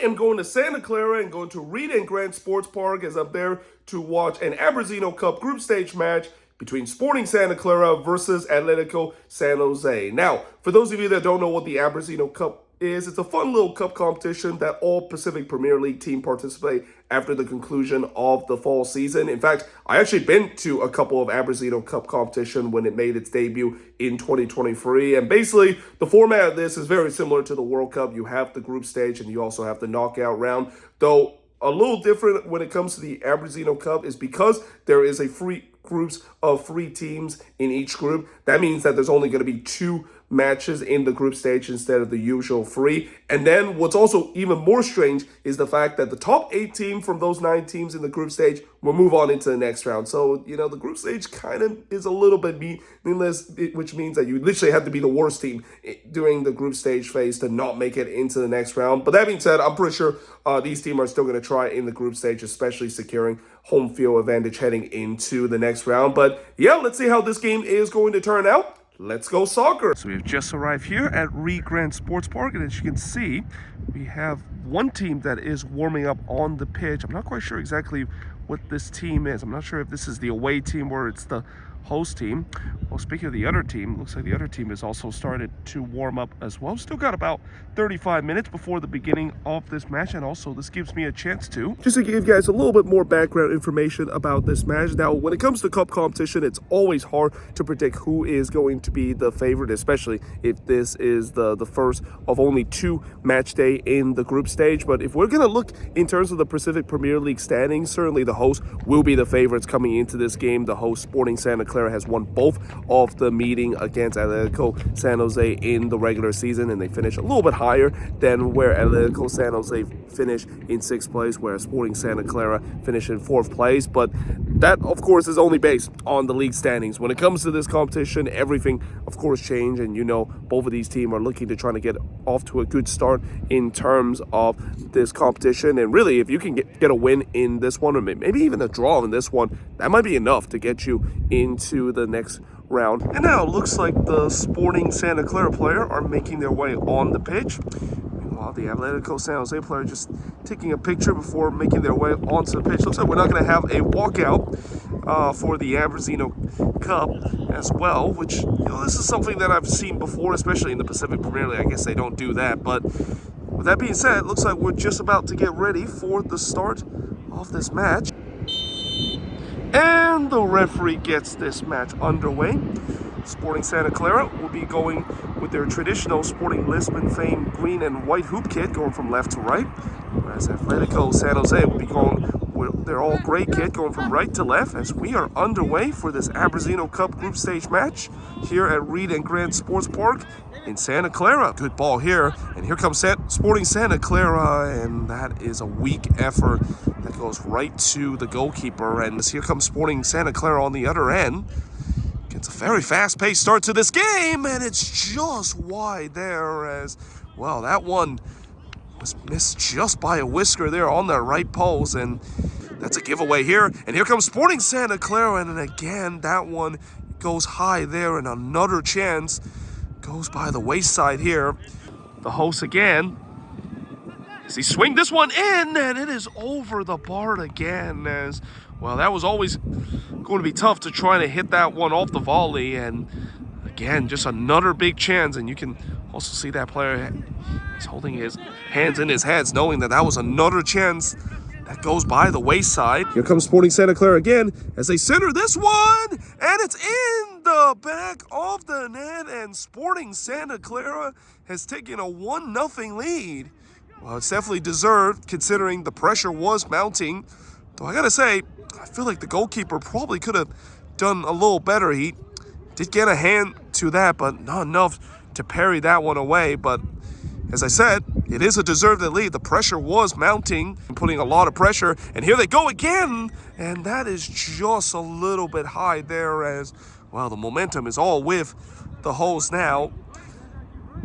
am going to Santa Clara and going to Reed and Grant Sports Park as I'm there to watch an Abrozino Cup group stage match between Sporting Santa Clara versus Athletico San Jose. Now, for those of you that don't know what the Abrozino Cup is, it's a fun little cup competition that all Pacific Premier League teams participate after the conclusion of the fall season. In fact, I actually been to a couple of Abrozino Cup competition when it made its debut in 2023. And basically, the format of this is very similar to the World Cup. You have the group stage and you also have the knockout round. Though a little different when it comes to the Abrozino Cup is because there is a groups of 3 teams in each group. That means that there's only going to be 2 matches in the group stage instead of the usual 3. And then what's also even more strange is the fact that the top 8 teams from those 9 teams in the group stage will move on into the next round. So, you know, the group stage kind of is a little bit meaningless, which means that you literally have to be the worst team during the group stage phase to not make it into the next round. But that being said, I'm pretty sure these teams are still going to try in the group stage, especially securing home field advantage heading into the next round. But yeah, let's see how this game is going to turn out. Let's go soccer. So we've just arrived here at Reed Grant Sports Park, and as you can see, we have one team that is warming up on the pitch. I'm not quite sure exactly what this team is. I'm not sure if this is the away team or it's the host team. Well, speaking of the other team, looks like the other team has also started to warm up as well. Still got about 35 minutes before the beginning of this match, and also this gives me a chance to just to give you guys a little bit more background information about this match. Now, when it comes to cup competition, it's always hard to predict who is going to be the favorite, especially if this is the first of only 2 match day in the group stage. But if we're going to look in terms of the Pacific Premier League standings, certainly the host will be the favorites coming into this game. The host, Sporting Santa Clara, has won both of the meeting against Athletico San Jose in the regular season, and they finish a little bit higher than where Athletico San Jose finished in 6th place, whereas Sporting Santa Clara finished in 4th place. But that, of course, is only based on the league standings. When it comes to this competition, everything, of course, change, and you know both of these teams are looking to try to get off to a good start in terms of this competition. And really, if you can get a win in this one, or maybe even a draw in this one, that might be enough to get you into the next round. And now it looks like the Sporting Santa Clara player are making their way on the pitch. Meanwhile, the Athletico San Jose player just taking a picture before making their way onto the pitch. Looks like we're not going to have a walkout for the Abrozino Cup as well, which, you know, this is something that I've seen before, especially in the Pacific Premier League. I guess they don't do that. But with that being said, it looks like we're just about to get ready for the start of this match. And the referee gets this match underway. Sporting Santa Clara will be going with their traditional Sporting Lisbon fame green and white hoop kit, going from left to right. Whereas Athletico San Jose will be going with their all gray kit, going from right to left, as we are underway for this Abrozino Cup group stage match here at Reed and Grant Sports Park in Santa Clara. Good ball here, and here comes Sporting Santa Clara, and that is a weak effort that goes right to the goalkeeper. And here comes Sporting Santa Clara on the other end. Gets a very fast-paced start to this game, and it's just wide there as, well, that one was missed just by a whisker there on the right post, and that's a giveaway here. And here comes Sporting Santa Clara, and again, that one goes high there, and another chance goes by the wayside here. The host again, as he swing this one in, and it is over the bar again. As well, that was always going to be tough to try to hit that one off the volley. And again, just another big chance. And you can also see that player is holding his hands in his heads, knowing that that was another chance that goes by the wayside. Here comes Sporting Santa Clara again as they center this one, and it's in the back of the net, and Sporting Santa Clara has taken a 1-0 lead. Well, it's definitely deserved considering the pressure was mounting. Though I gotta say, I feel like the goalkeeper probably could have done a little better. He did get a hand to that, but not enough to parry that one away. But as I said, it is a deserved lead. The pressure was mounting and putting a lot of pressure. And here they go again. And that is just a little bit high there as, well, the momentum is all with the host now.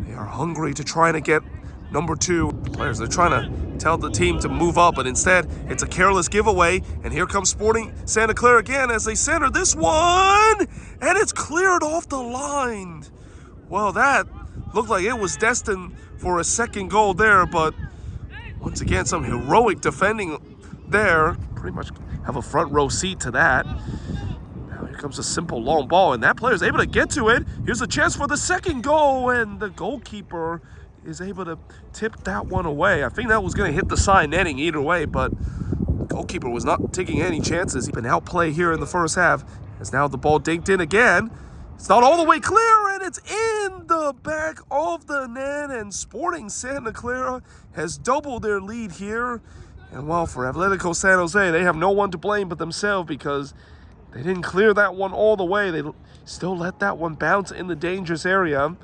They are hungry to try to get number 2 players. They're trying to tell the team to move up, but instead it's a careless giveaway. And here comes Sporting Santa Clara again as they center this one, and it's cleared off the line. Well, that looked like it was destined for a second goal there, but Once again, some heroic defending there. Pretty much have a front row seat to that. Now here comes a simple long ball, and that player is able to get to it. Here's a chance for the second goal, and the goalkeeper is able to tip that one away. I think that was going to hit the side netting either way, but the goalkeeper was not taking any chances. He's been outplayed here in the first half, as now the ball dinked in again. It's not all the way clear, and it's in the back of the net, and Sporting Santa Clara has doubled their lead here. And well, for Athletico San Jose, they have no one to blame but themselves, because they didn't clear that one all the way. They still let that one bounce in the dangerous area.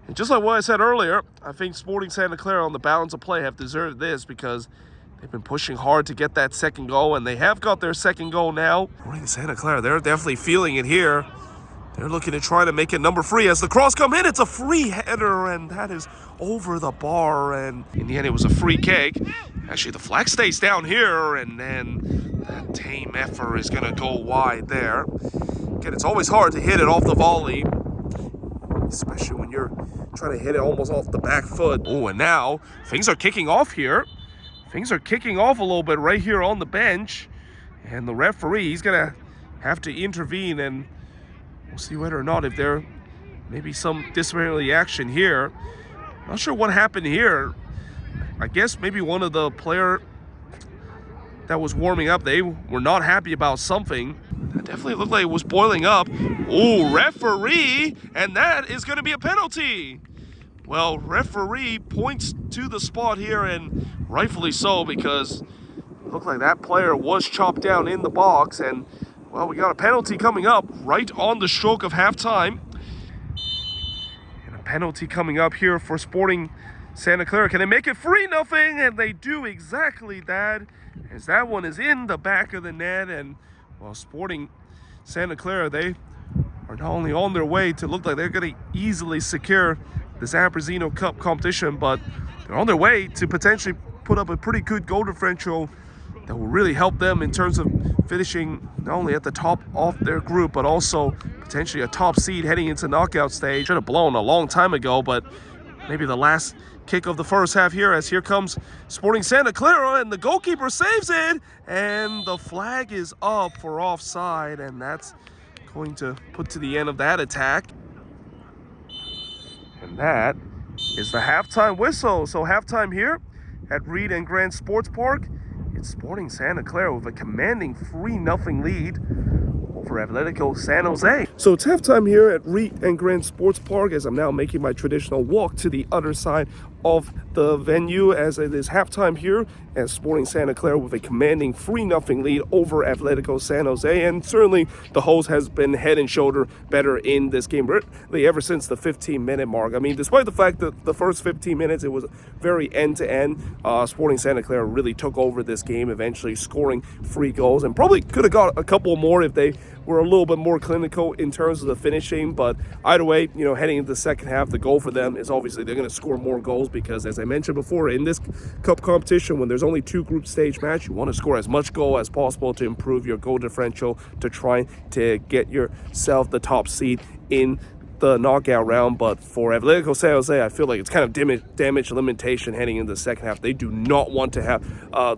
And just like what I said earlier, I think Sporting Santa Clara on the balance of play have deserved this, because they've been pushing hard to get that second goal, and they have got their second goal now. Sporting Santa Clara, they're definitely feeling it here. They're looking to try to make it number 3 as the cross come in. It's a free header, and that is over the bar. And in the end, it was a free kick. Actually, the flag stays down here, and then that tame effort is going to go wide there. Again, it's always hard to hit it off the volley, especially when you're trying to hit it almost off the back foot. Oh, and now things are kicking off here. Things are kicking off a little bit right here on the bench. And the referee, he's going to have to intervene, and we'll see whether or not if there may be some disciplinary action here. Not sure what happened here. I guess maybe one of the player that was warming up, they were not happy about something. That definitely looked like it was boiling up. Oh, referee, and that is going to be a penalty. Well, referee points to the spot here, and rightfully so, because it looked like that player was chopped down in the box. And well, we got a penalty coming up right on the stroke of halftime. And a penalty coming up here for Sporting Santa Clara. Can they make it 3-0? And they do exactly that, as that one is in the back of the net. And well, Sporting Santa Clara, they are not only on their way to look like they're going to easily secure this Abrozino Cup competition, but they're on their way to potentially put up a pretty good goal differential that will really help them in terms of finishing not only at the top of their group, but also potentially a top seed heading into knockout stage. Should have blown a long time ago, but maybe the last kick of the first half here, as here comes Sporting Santa Clara, and the goalkeeper saves it, and the flag is up for offside, and that's going to put to the end of that attack. And that is the halftime whistle. So halftime here at Reed and Grant Sports Park. It's Sporting Santa Clara with a commanding 3-0 lead over Athletico San Jose. So it's halftime here at Reed and Grant Sports Park, as I'm now making my traditional walk to the other side of the venue, as it is halftime here as Sporting Santa Clara with a commanding 3-0 lead over Athletico San Jose. And certainly the host has been head and shoulder better in this game, really ever since the 15-minute mark. I mean, despite the fact that the first 15 minutes, it was very end-to-end, Sporting Santa Clara really took over this game, eventually scoring 3 goals, and probably could have got a couple more if they were a little bit more clinical in terms of the finishing. But either way, you know, heading into the second half, the goal for them is obviously they're going to score more goals, because as I mentioned before, in this cup competition, when there's only 2 group stage matches, you want to score as much goal as possible to improve your goal differential, to try to get yourself the top seed in the knockout round. But for Athletico San Jose, I feel like it's kind of damage limitation heading into the second half. They do not want to have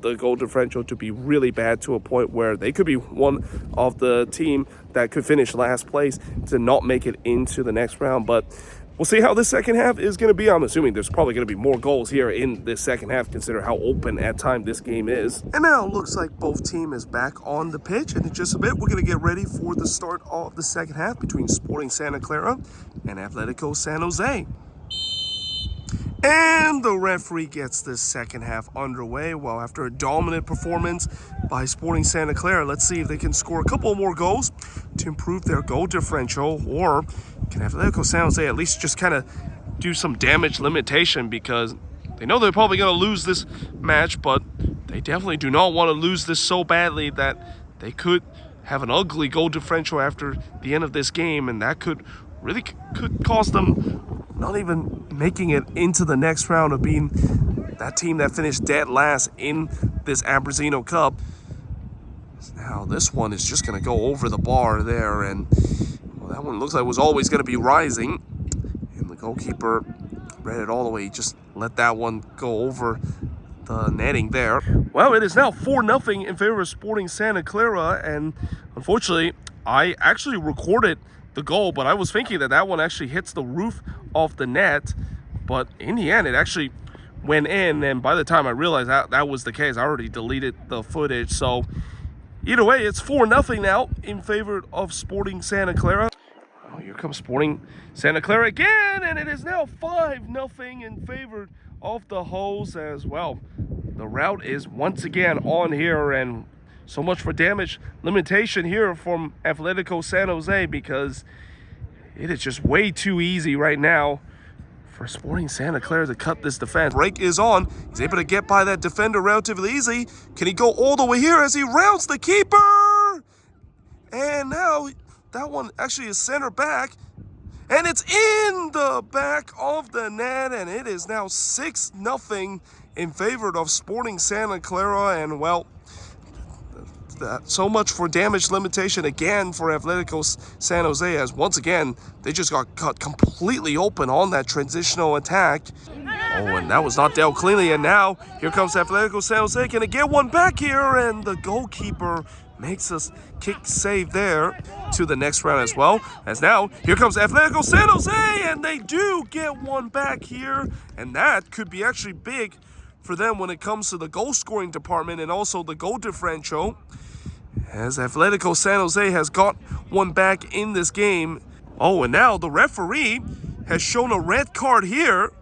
the goal differential to be really bad to a point where they could be one of the team that could finish last place to not make it into the next round. But we'll see how this second half is going to be. I'm assuming there's probably going to be more goals here in this second half, consider how open at time this game is. And now it looks like both teams is back on the pitch, and in just a bit we're going to get ready for the start of the second half between Sporting Santa Clara and Athletico San Jose. And the referee gets this second half underway. Well, after a dominant performance by Sporting Santa Clara, let's see if they can score a couple more goals to improve their goal differential, or can Athletico San Jose at least just kind of do some damage limitation, because they know they're probably going to lose this match, but they definitely do not want to lose this so badly that they could have an ugly goal differential after the end of this game, and that could really cost them not even making it into the next round of being that team that finished dead last in this Abrozino Cup. Now this one is just going to go over the bar there, and well, that one looks like it was always going to be rising, and the goalkeeper read it all the way. He just let that one go over the netting there. Well, it is now 4-0 in favor of Sporting Santa Clara, and unfortunately, I actually recorded the goal, but I was thinking that that one actually hits the roof of the net, but in the end, it actually went in, and by the time I realized that was the case, I already deleted the footage. So either way, it's 4-0 now in favor of Sporting Santa Clara. Oh, here comes Sporting Santa Clara again, and it is now 5-0 in favor of the Hoes as well. The route is once again on here, and so much for damage limitation here from Athletico San Jose, because it is just way too easy right now for Sporting Santa Clara to cut this defense. Break is on. He's able to get by that defender relatively easy. Can he go all the way here as he rounds the keeper? And now that one actually is center back. And it's in the back of the net. And it is now 6-0 in favor of Sporting Santa Clara. And well, so much for damage limitation again for Athletico San Jose, as once again they just got cut completely open on that transitional attack. Oh, and that was not dealt cleanly, and now here comes Athletico San Jose. Can it get one back here? And the goalkeeper makes us kick save there to the next round as well. As now here comes Athletico San Jose, and they do get one back here, and that could be actually big for them when it comes to the goal scoring department and also the goal differential, as Athletico San Jose has got one back in this game. Oh, and now the referee has shown a red card here.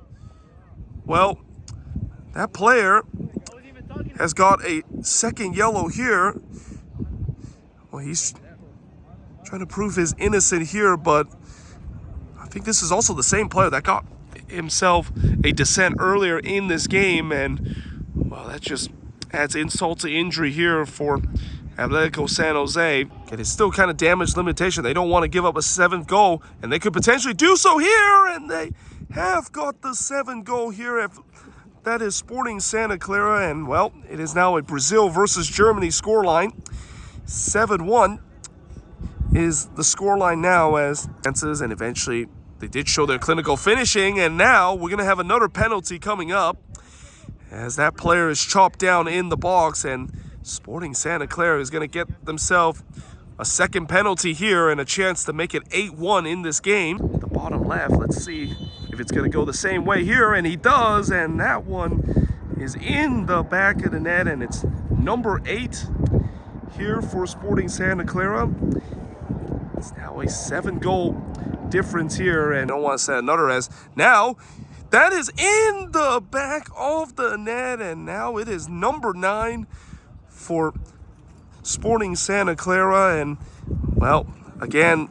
Well, that player has got a second yellow here. Well, he's trying to prove his innocence here, but I think this is also the same player that got himself a dissent earlier in this game, and well, that just adds insult to injury here for Atletico San Jose. It is still kind of damage limitation. They don't want to give up a 7th goal, and they could potentially do so here, and they have got the 7th goal here. That is Sporting Santa Clara, and well, it is now a Brazil versus Germany scoreline. 7-1 is the scoreline now, as chances, and eventually they did show their clinical finishing, and now we're going to have another penalty coming up as that player is chopped down in the box, and Sporting Santa Clara is going to get themselves a second penalty here and a chance to make it 8-1 in this game. The bottom left, let's see if it's going to go the same way here, and he does, and that one is in the back of the net, and it's number 8 here for Sporting Santa Clara. It's now a 7-goal difference here, and I don't want to say another, as now that is in the back of the net, and now it is number 9 for Sporting Santa Clara. And well, again,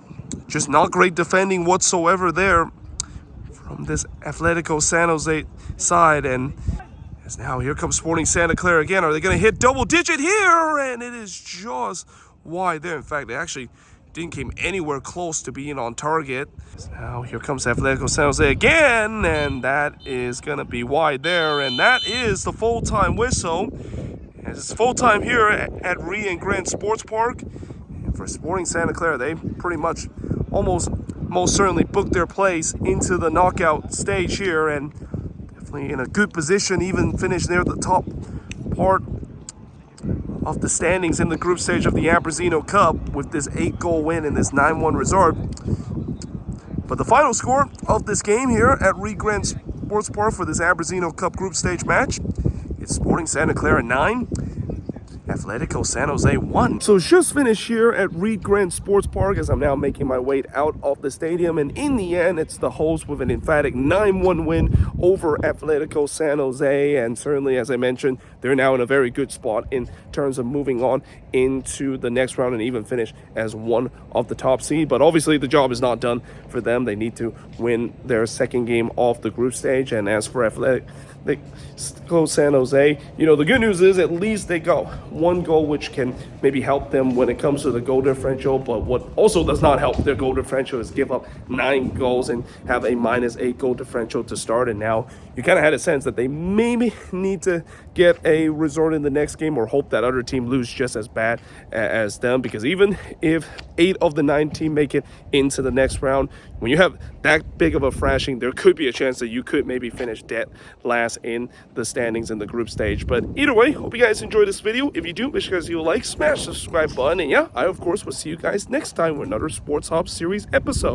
just not great defending whatsoever there from this Athletico San Jose side. And as now here comes Sporting Santa Clara again. Are they going to hit double digit here? And it is just wide there. In fact, they actually didn't came anywhere close to being on target. Now here comes Athletico San Jose again, and that is going to be wide there, and that is the full-time whistle. As it's full-time here at Re and Grand Sports Park. And for Sporting Santa Clara, they pretty much most certainly booked their place into the knockout stage here, and definitely in a good position, even finished near the top part of the standings in the group stage of the Abrozino Cup with this 8-goal win and this 9-1 result. But the final score of this game here at Re Grand Sports Park for this Abrozino Cup group stage match, it's Sporting Santa Clara 9, Athletico San Jose 1. So just finished here at Reed Grand Sports Park as I'm now making my way out of the stadium, and in the end it's the host with an emphatic 9-1 win over Athletico San Jose, and certainly, as I mentioned, they're now in a very good spot in terms of moving on into the next round and even finish as one of the top seed. But obviously the job is not done for them. They need to win their second game off the group stage. And as for Athletico San Jose, you know, the good news is at least they got one goal, which can maybe help them when it comes to the goal differential. But what also does not help their goal differential is give up 9 goals and have a -8 goal differential to start. And now you kind of had a sense that they maybe need to get a result in the next game or hope that other team lose just as bad as them, because even if 8 of the 9 teams make it into the next round. When you have that big of a thrashing, there could be a chance that you could maybe finish dead last in the standings in the group stage. But either way, hope you guys enjoyed this video. If you do, make sure you like, smash the subscribe button, and yeah, I of course will see you guys next time with another Sports Hub series episode.